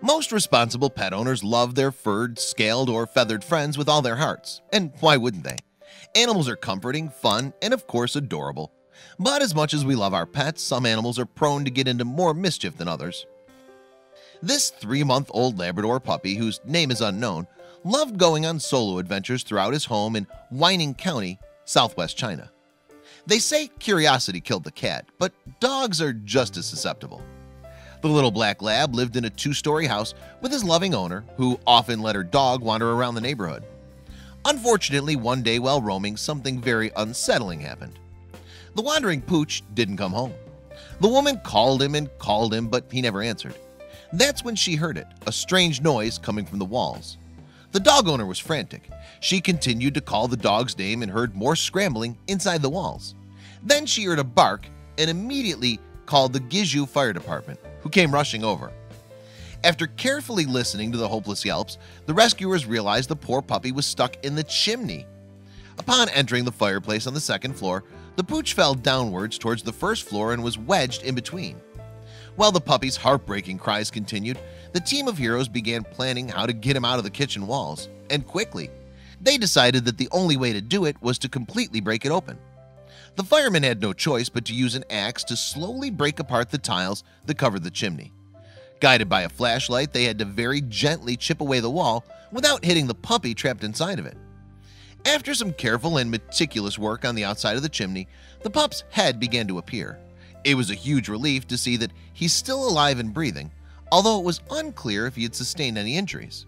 Most responsible pet owners love their furred, scaled, or feathered friends with all their hearts, and why wouldn't they? Animals are comforting, fun, and of course adorable. But as much as we love our pets, some animals are prone to get into more mischief than others. This 3-month-old Labrador puppy, whose name is unknown, loved going on solo adventures throughout his home in Weining County, southwest China. They say curiosity killed the cat, but dogs are just as susceptible. The little black lab lived in a 2-story house with his loving owner, who often let her dog wander around the neighborhood. Unfortunately, one day while roaming, something very unsettling happened. The wandering pooch didn't come home. The woman called him, but he never answered. That's when she heard it, a strange noise coming from the walls. The dog owner was frantic. She continued to call the dog's name and heard more scrambling inside the walls. Then she heard a bark and immediately called the Gizhu Fire Department, who came rushing over. After carefully listening to the hopeless yelps, the rescuers realized the poor puppy was stuck in the chimney. Upon entering the fireplace on the 2nd floor, the pooch fell downwards towards the 1st floor and was wedged in between. While the puppy's heartbreaking cries continued, the team of heroes began planning how to get him out of the kitchen walls, and quickly. They decided that the only way to do it was to completely break it open. The firemen had no choice but to use an axe to slowly break apart the tiles that covered the chimney. Guided by a flashlight, they had to very gently chip away the wall without hitting the puppy trapped inside of it. After some careful and meticulous work on the outside of the chimney, the pup's head began to appear. It was a huge relief to see that he's still alive and breathing, although it was unclear if he had sustained any injuries.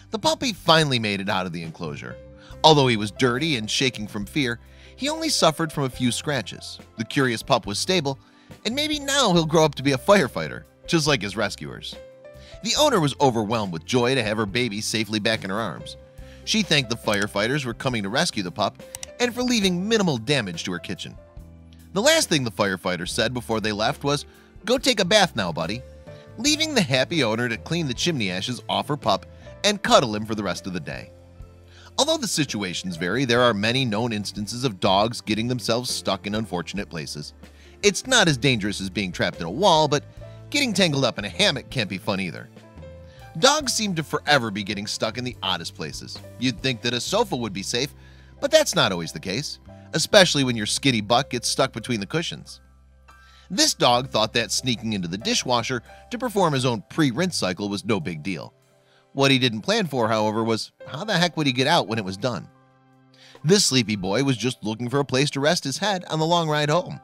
The puppy finally made it out of the enclosure. Although he was dirty and shaking from fear, he only suffered from a few scratches. The curious pup was stable, and maybe now he'll grow up to be a firefighter, just like his rescuers. The owner was overwhelmed with joy to have her baby safely back in her arms. She thanked the firefighters for coming to rescue the pup and for leaving minimal damage to her kitchen. The last thing the firefighters said before they left was, "Go take a bath now, buddy," leaving the happy owner to clean the chimney ashes off her pup and cuddle him for the rest of the day. Although the situations vary, there are many known instances of dogs getting themselves stuck in unfortunate places. It's not as dangerous as being trapped in a wall, but getting tangled up in a hammock can't be fun either. Dogs seem to forever be getting stuck in the oddest places. You'd think that a sofa would be safe, but that's not always the case, especially when your skinny butt gets stuck between the cushions. This dog thought that sneaking into the dishwasher to perform his own pre-rinse cycle was no big deal. What he didn't plan for, however, was how the heck would he get out when it was done? This sleepy boy was just looking for a place to rest his head on the long ride home.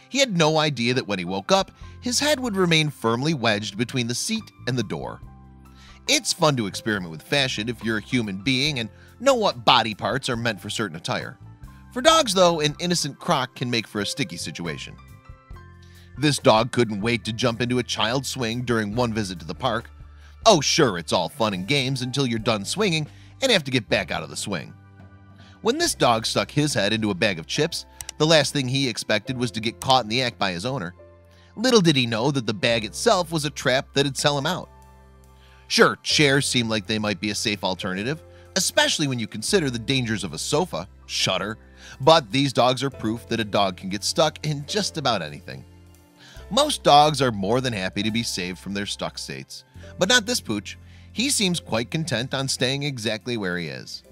He had no idea that when he woke up, his head would remain firmly wedged between the seat and the door. It's fun to experiment with fashion if you're a human being and know what body parts are meant for certain attire. For dogs, though, an innocent crock can make for a sticky situation. This dog couldn't wait to jump into a child's swing during one visit to the park. Oh sure, it's all fun and games until you're done swinging and have to get back out of the swing. When this dog stuck his head into a bag of chips, the last thing he expected was to get caught in the act by his owner. Little did he know that the bag itself was a trap that'd sell him out. Sure, chairs seem like they might be a safe alternative, especially when you consider the dangers of a sofa, shutter, but these dogs are proof that a dog can get stuck in just about anything. Most dogs are more than happy to be saved from their stuck states, but not this pooch. He seems quite content on staying exactly where he is.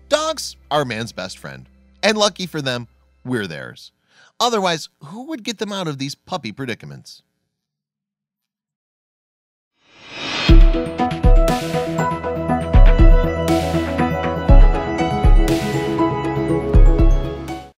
Dogs are man's best friend, and lucky for them, we're theirs. Otherwise, who would get them out of these puppy predicaments?